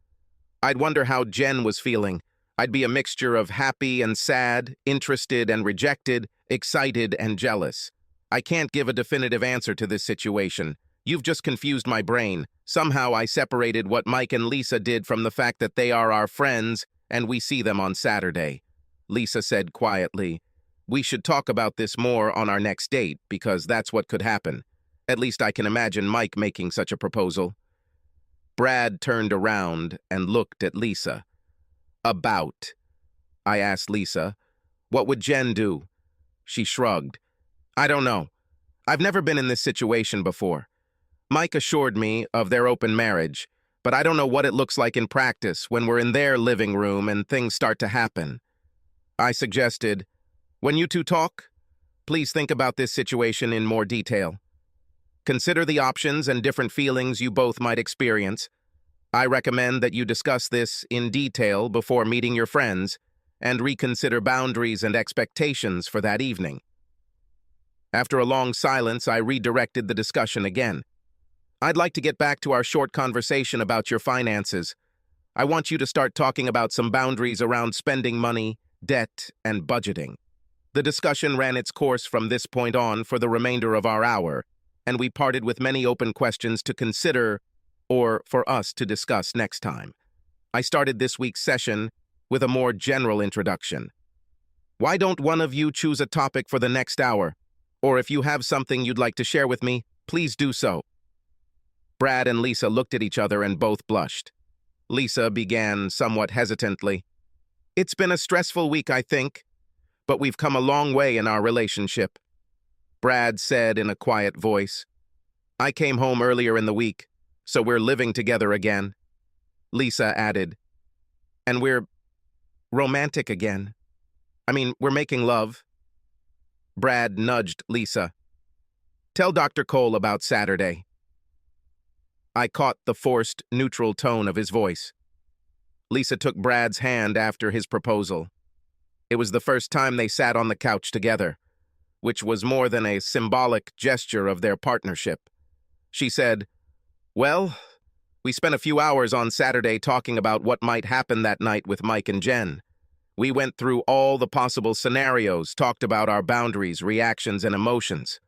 I'd wonder how Jen was feeling. I'd be a mixture of happy and sad, interested and rejected, excited and jealous. I can't give a definitive answer to this situation. You've just confused my brain. Somehow I separated what Mike and Lisa did from the fact that they are our friends and we see them on Saturday." Lisa said quietly, "We should talk about this more on our next date because that's what could happen. At least I can imagine Mike making such a proposal." Brad turned around and looked at Lisa. "About?" I asked Lisa. "What would Jen do?" She shrugged. "I don't know. I've never been in this situation before. Mike assured me of their open marriage, but I don't know what it looks like in practice when we're in their living room and things start to happen." I suggested, "When you two talk, please think about this situation in more detail. Consider the options and different feelings you both might experience. I recommend that you discuss this in detail before meeting your friends and reconsider boundaries and expectations for that evening." After a long silence, I redirected the discussion again. "I'd like to get back to our short conversation about your finances. I want you to start talking about some boundaries around spending money, debt, and budgeting." The discussion ran its course from this point on for the remainder of our hour, and we parted with many open questions to consider or for us to discuss next time. I started this week's session with a more general introduction. Why don't one of you choose a topic for the next hour? Or if you have something you'd like to share with me, please do so. Brad and Lisa looked at each other and both blushed. Lisa began somewhat hesitantly. "It's been a stressful week, I think, but we've come a long way in our relationship." Brad said in a quiet voice, "I came home earlier in the week, so we're living together again." Lisa added, "And we're romantic again. We're making love." Brad nudged Lisa. "Tell Dr. Cole about Saturday." I caught the forced, neutral tone of his voice. Lisa took Brad's hand after his proposal. It was the first time they sat on the couch together, which was more than a symbolic gesture of their partnership. She said, "Well, we spent a few hours on Saturday talking about what might happen that night with Mike and Jen. We went through all the possible scenarios, talked about our boundaries, reactions, and emotions."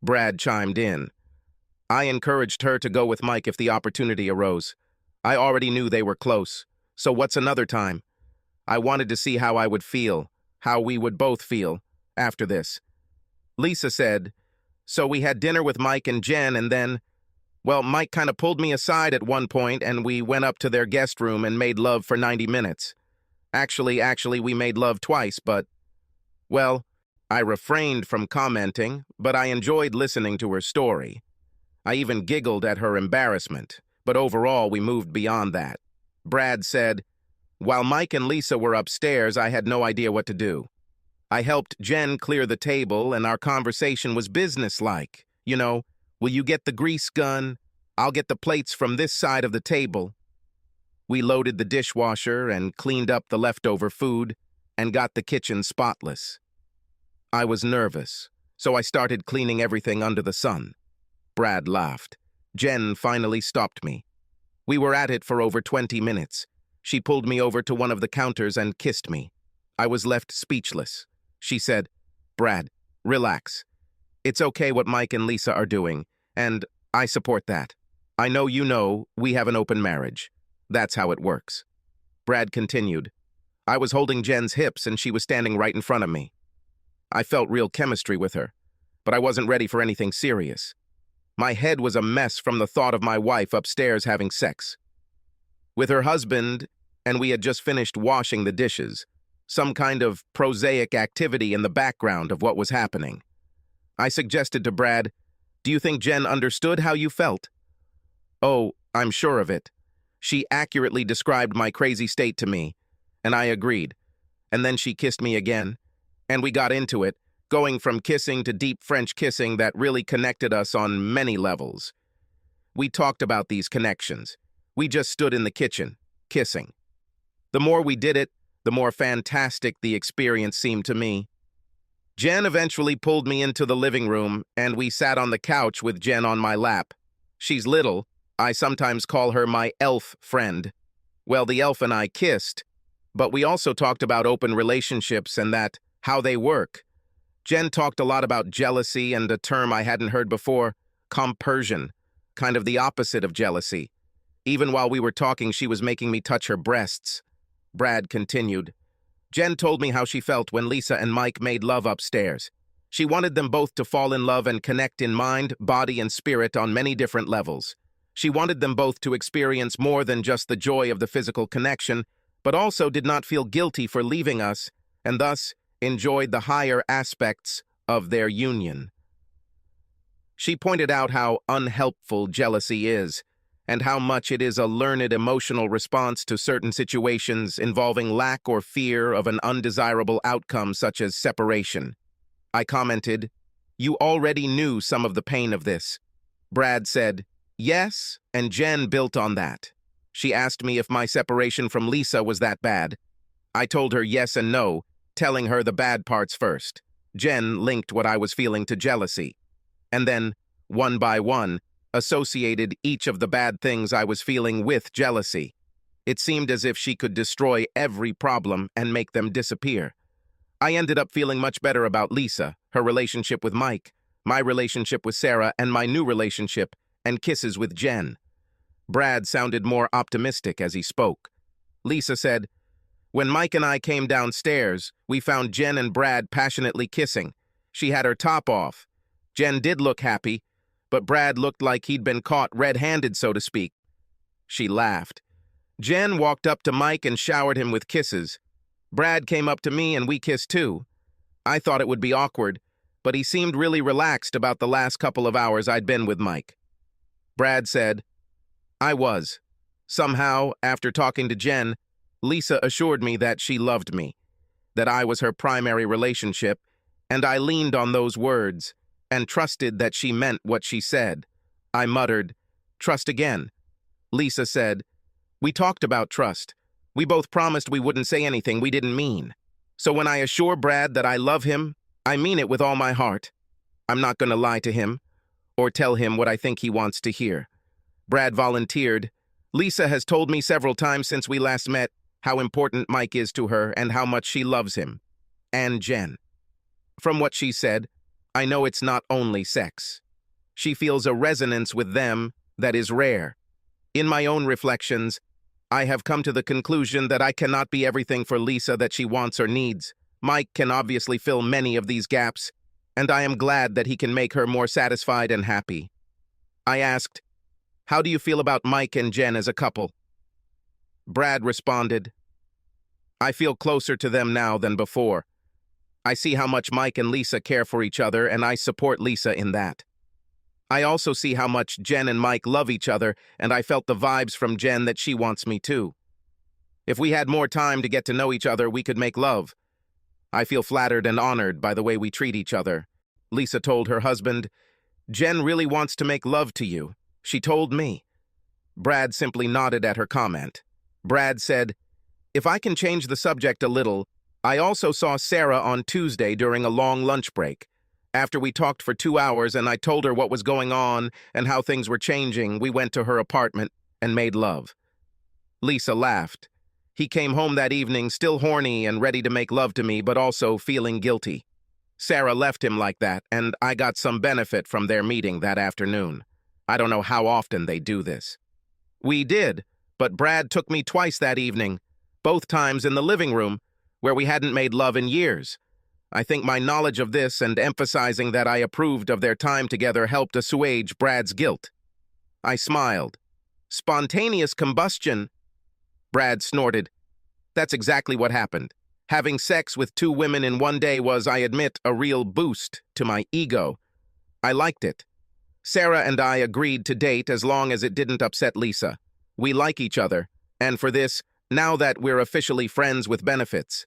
Brad chimed in. "I encouraged her to go with Mike if the opportunity arose. I already knew they were close, so what's another time? I wanted to see how I would feel, how we would both feel, after this." Lisa said, "So we had dinner with Mike and Jen and then, well, Mike kind of pulled me aside at one point and we went up to their guest room and made love for 90 minutes. Actually, we made love twice, but, well, I refrained from commenting, but I enjoyed listening to her story. I even giggled at her embarrassment, but overall we moved beyond that. Brad said, "While Mike and Lisa were upstairs, I had no idea what to do. I helped Jen clear the table, and our conversation was businesslike. You know, will you get the grease gun? I'll get the plates from this side of the table." We loaded the dishwasher and cleaned up the leftover food and got the kitchen spotless. I was nervous, so I started cleaning everything under the sun. Brad laughed. Jen finally stopped me. We were at it for over 20 minutes. She pulled me over to one of the counters and kissed me. I was left speechless. She said, "Brad, relax. It's okay what Mike and Lisa are doing, and I support that. I know you know we have an open marriage. That's how it works." Brad continued. I was holding Jen's hips and she was standing right in front of me. I felt real chemistry with her, but I wasn't ready for anything serious. My head was a mess from the thought of my wife upstairs having sex with her husband, and we had just finished washing the dishes, some kind of prosaic activity in the background of what was happening. I suggested to Brad, "Do you think Jen understood how you felt?" "Oh, I'm sure of it. She accurately described my crazy state to me, and I agreed. And then she kissed me again, and we got into it, going from kissing to deep French kissing that really connected us on many levels. We talked about these connections. We just stood in the kitchen, kissing. The more we did it, the more fantastic the experience seemed to me. Jen eventually pulled me into the living room, and we sat on the couch with Jen on my lap. She's little. I sometimes call her my elf friend. Well, the elf and I kissed, but we also talked about open relationships and how they work. Jen talked a lot about jealousy and a term I hadn't heard before, compersion, kind of the opposite of jealousy. Even while we were talking, she was making me touch her breasts. Brad continued. Jen told me how she felt when Lisa and Mike made love upstairs. She wanted them both to fall in love and connect in mind, body, and spirit on many different levels. She wanted them both to experience more than just the joy of the physical connection, but also did not feel guilty for leaving us, and thus enjoyed the higher aspects of their union. She pointed out how unhelpful jealousy is, and how much it is a learned emotional response to certain situations involving lack or fear of an undesirable outcome such as separation. I commented, "You already knew some of the pain of this." Brad said, "Yes," and Jen built on that. She asked me if my separation from Lisa was that bad. I told her yes and no, telling her the bad parts first. Jen linked what I was feeling to jealousy, and then, one by one, associated each of the bad things I was feeling with jealousy. It seemed as if she could destroy every problem and make them disappear. I ended up feeling much better about Lisa, her relationship with Mike, my relationship with Sarah, and my new relationship and kisses with Jen. Brad sounded more optimistic as he spoke. Lisa said, "When Mike and I came downstairs, we found Jen and Brad passionately kissing. She had her top off. Jen did look happy, but Brad looked like he'd been caught red-handed, so to speak." She laughed. Jen walked up to Mike and showered him with kisses. Brad came up to me and we kissed too. I thought it would be awkward, but he seemed really relaxed about the last couple of hours I'd been with Mike. Brad said, "I was. Somehow, after talking to Jen, Lisa assured me that she loved me, that I was her primary relationship, and I leaned on those words and trusted that she meant what she said." I muttered, "Trust again." Lisa said, "We talked about trust. We both promised we wouldn't say anything we didn't mean. So when I assure Brad that I love him, I mean it with all my heart. I'm not going to lie to him or tell him what I think he wants to hear." Brad volunteered, "Lisa has told me several times since we last met how important Mike is to her and how much she loves him. And Jen. From what she said, I know it's not only sex. She feels a resonance with them that is rare. In my own reflections, I have come to the conclusion that I cannot be everything for Lisa that she wants or needs. Mike can obviously fill many of these gaps, and I am glad that he can make her more satisfied and happy." I asked, "How do you feel about Mike and Jen as a couple?" Brad responded, "I feel closer to them now than before. I see how much Mike and Lisa care for each other, and I support Lisa in that." I also see how much Jen and Mike love each other, and I felt the vibes from Jen that she wants me too. If we had more time to get to know each other, we could make love. I feel flattered and honored by the way we treat each other. Lisa told her husband, Jen really wants to make love to you. She told me. Brad simply nodded at her comment. Brad said, if I can change the subject a little, I also saw Sarah on Tuesday during a long lunch break. After we talked for 2 hours and I told her what was going on and how things were changing, we went to her apartment and made love. Lisa laughed. He came home that evening still horny and ready to make love to me, but also feeling guilty. Sarah left him like that, and I got some benefit from their meeting that afternoon. I don't know how often they do this. We did, but Brad took me twice that evening, both times in the living room, where we hadn't made love in years. I think my knowledge of this and emphasizing that I approved of their time together helped assuage Brad's guilt. I smiled. Spontaneous combustion? Brad snorted. That's exactly what happened. Having sex with 2 women in one day was, I admit, a real boost to my ego. I liked it. Sarah and I agreed to date as long as it didn't upset Lisa. We like each other, and for this, now that we're officially friends with benefits.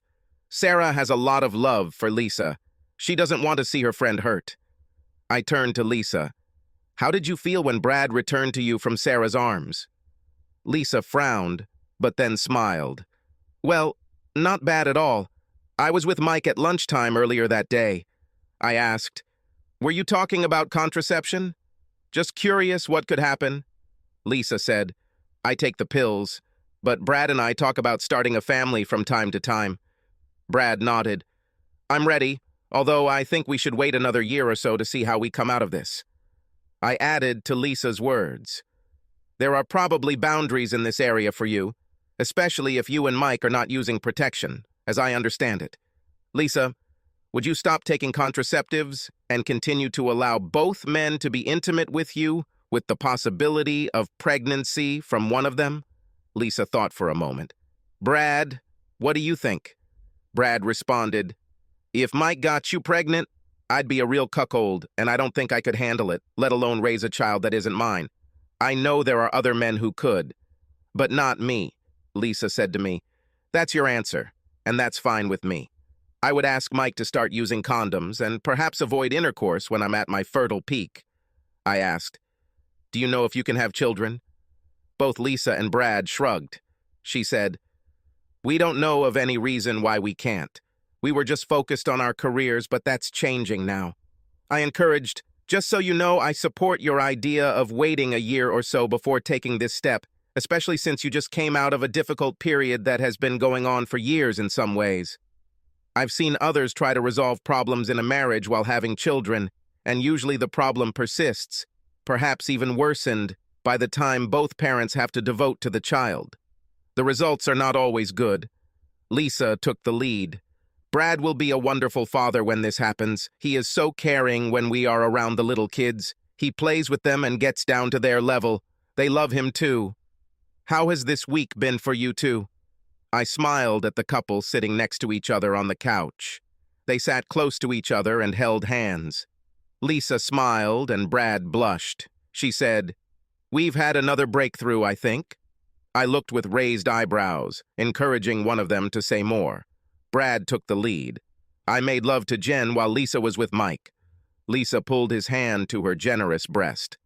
Sarah has a lot of love for Lisa. She doesn't want to see her friend hurt. I turned to Lisa. How did you feel when Brad returned to you from Sarah's arms? Lisa frowned, but then smiled. Well, not bad at all. I was with Mike at lunchtime earlier that day. I asked, were you talking about contraception? Just curious what could happen. Lisa said, I take the pills, but Brad and I talk about starting a family from time to time. Brad nodded. I'm ready, although I think we should wait another year or so to see how we come out of this. I added to Lisa's words. There are probably boundaries in this area for you, especially if you and Mike are not using protection, as I understand it. Lisa, would you stop taking contraceptives and continue to allow both men to be intimate with you with the possibility of pregnancy from one of them? Lisa thought for a moment. Brad, what do you think? Brad responded, if Mike got you pregnant, I'd be a real cuckold, and I don't think I could handle it, let alone raise a child that isn't mine. I know there are other men who could, but not me, Lisa said to me. That's your answer, and that's fine with me. I would ask Mike to start using condoms and perhaps avoid intercourse when I'm at my fertile peak. I asked, do you know if you can have children? Both Lisa and Brad shrugged. She said, we don't know of any reason why we can't. We were just focused on our careers, but that's changing now. I encouraged, just so you know, I support your idea of waiting a year or so before taking this step, especially since you just came out of a difficult period that has been going on for years in some ways. I've seen others try to resolve problems in a marriage while having children, and usually the problem persists, perhaps even worsened, by the time both parents have to devote to the child. The results are not always good. Lisa took the lead. Brad will be a wonderful father when this happens. He is so caring when we are around the little kids. He plays with them and gets down to their level. They love him too. How has this week been for you two? I smiled at the couple sitting next to each other on the couch. They sat close to each other and held hands. Lisa smiled and Brad blushed. She said, we've had another breakthrough, I think. I looked with raised eyebrows, encouraging one of them to say more. Brad took the lead. I made love to Jen while Lisa was with Mike. Lisa pulled his hand to her generous breast.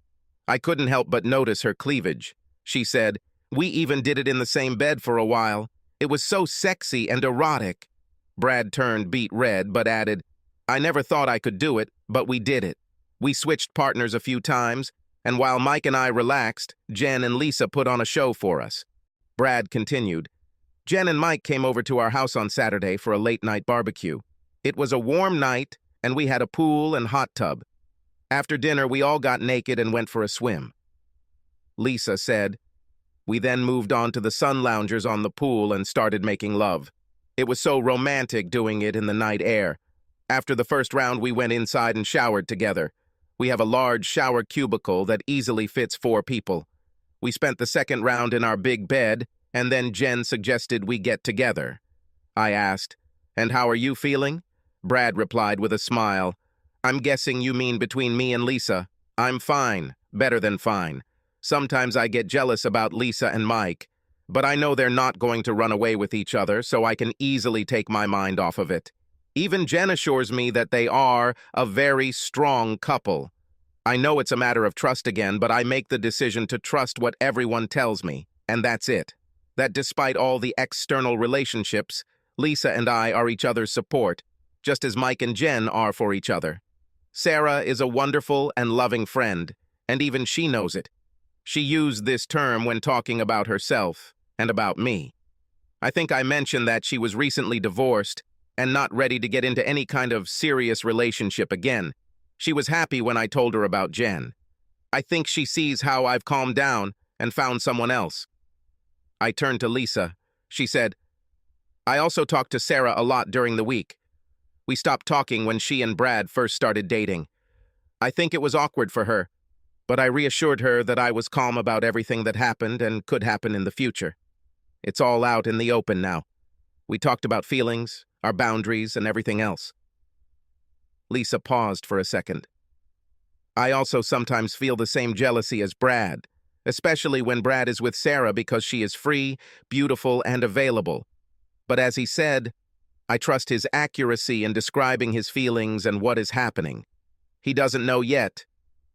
I couldn't help but notice her cleavage. She said, we even did it in the same bed for a while. It was so sexy and erotic. Brad turned beet red but added, I never thought I could do it, but we did it. We switched partners a few times, and while Mike and I relaxed, Jen and Lisa put on a show for us. Brad continued, Jen and Mike came over to our house on Saturday for a late-night barbecue. It was a warm night, and we had a pool and hot tub. After dinner, we all got naked and went for a swim. Lisa said, we then moved on to the sun loungers on the pool and started making love. It was so romantic doing it in the night air. After the first round, we went inside and showered together. We have a large shower cubicle that easily fits 4 people. We spent the second round in our big bed, and then Jen suggested we get together. I asked, and how are you feeling? Brad replied with a smile, I'm guessing you mean between me and Lisa. I'm fine, better than fine. Sometimes I get jealous about Lisa and Mike, but I know they're not going to run away with each other, so I can easily take my mind off of it. Even Jen assures me that they are a very strong couple. I know it's a matter of trust again, but I make the decision to trust what everyone tells me, and that's it. That despite all the external relationships, Lisa and I are each other's support, just as Mike and Jen are for each other. Sarah is a wonderful and loving friend, and even she knows it. She used this term when talking about herself and about me. I think I mentioned that she was recently divorced and not ready to get into any kind of serious relationship again. She was happy when I told her about Jen. I think she sees how I've calmed down and found someone else. I turned to Lisa. She said, I also talked to Sarah a lot during the week. We stopped talking when she and Brad first started dating. I think it was awkward for her, but I reassured her that I was calm about everything that happened and could happen in the future. It's all out in the open now. We talked about feelings, our boundaries, and everything else. Lisa paused for a second. I also sometimes feel the same jealousy as Brad, especially when Brad is with Sarah because she is free, beautiful, and available. But as he said, I trust his accuracy in describing his feelings and what is happening. He doesn't know yet,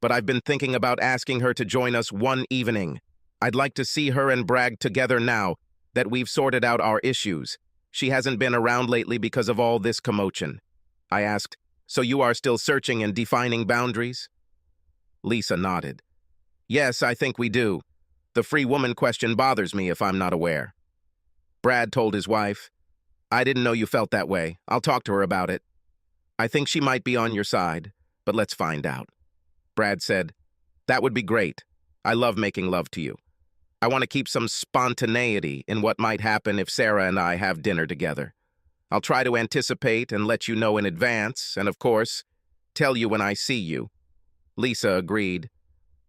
but I've been thinking about asking her to join us one evening. I'd like to see her and Brad together now that we've sorted out our issues. She hasn't been around lately because of all this commotion. I asked, so you are still searching and defining boundaries? Lisa nodded. Yes, I think we do. The free woman question bothers me if I'm not aware. Brad told his wife, I didn't know you felt that way. I'll talk to her about it. I think she might be on your side, but let's find out. Brad said, that would be great. I love making love to you. I want to keep some spontaneity in what might happen if Sarah and I have dinner together. I'll try to anticipate and let you know in advance, and of course, tell you when I see you. Lisa agreed.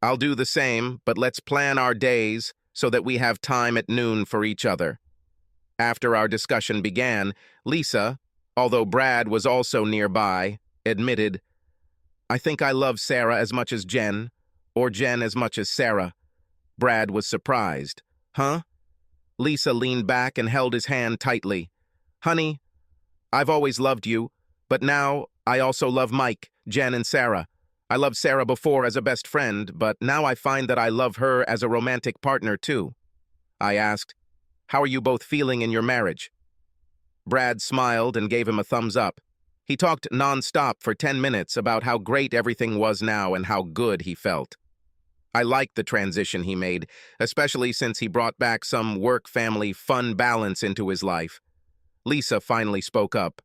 I'll do the same, but let's plan our days so that we have time at noon for each other. After our discussion began, Lisa, although Brad was also nearby, admitted, I think I love Sarah as much as Jen, or Jen as much as Sarah. Brad was surprised. Huh? Lisa leaned back and held his hand tightly. Honey, I've always loved you, but now I also love Mike, Jen, and Sarah. I loved Sarah before as a best friend, but now I find that I love her as a romantic partner too. I asked, how are you both feeling in your marriage? Brad smiled and gave him a thumbs up. He talked non-stop for 10 minutes about how great everything was now and how good he felt. I liked the transition he made, especially since he brought back some work-family fun balance into his life. Lisa finally spoke up.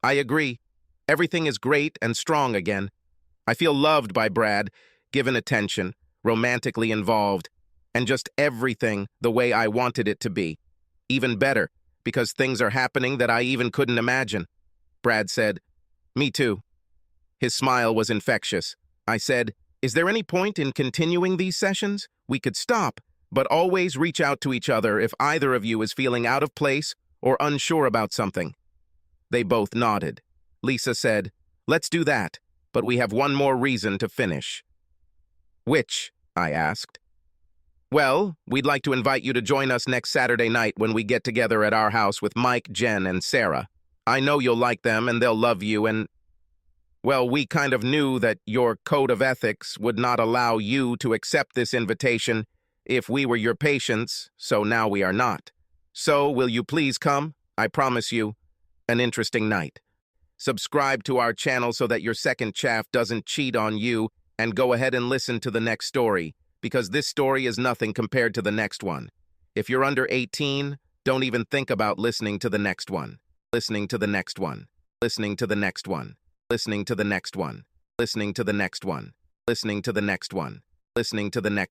I agree. Everything is great and strong again. I feel loved by Brad, given attention, romantically involved, and just everything the way I wanted it to be. Even better, because things are happening that I even couldn't imagine. Brad said, me too. His smile was infectious. I said, is there any point in continuing these sessions? We could stop, but always reach out to each other if either of you is feeling out of place or unsure about something. They both nodded. Lisa said, let's do that, but we have one more reason to finish. Which? I asked. Well, we'd like to invite you to join us next Saturday night when we get together at our house with Mike, Jen, and Sarah. I know you'll like them and they'll love you and... Well, we kind of knew that your code of ethics would not allow you to accept this invitation if we were your patients, so now we are not. So, will you please come? I promise you, an interesting night. Subscribe to our channel so that your second chaff doesn't cheat on you, and go ahead and listen to the next story, because this story is nothing compared to the next one. If you're under 18, don't even think about listening to the next one. Listening to the next one. Listening to the next one. Listening to the next one. Listening to the next one. Listening to the next one. Listening to the next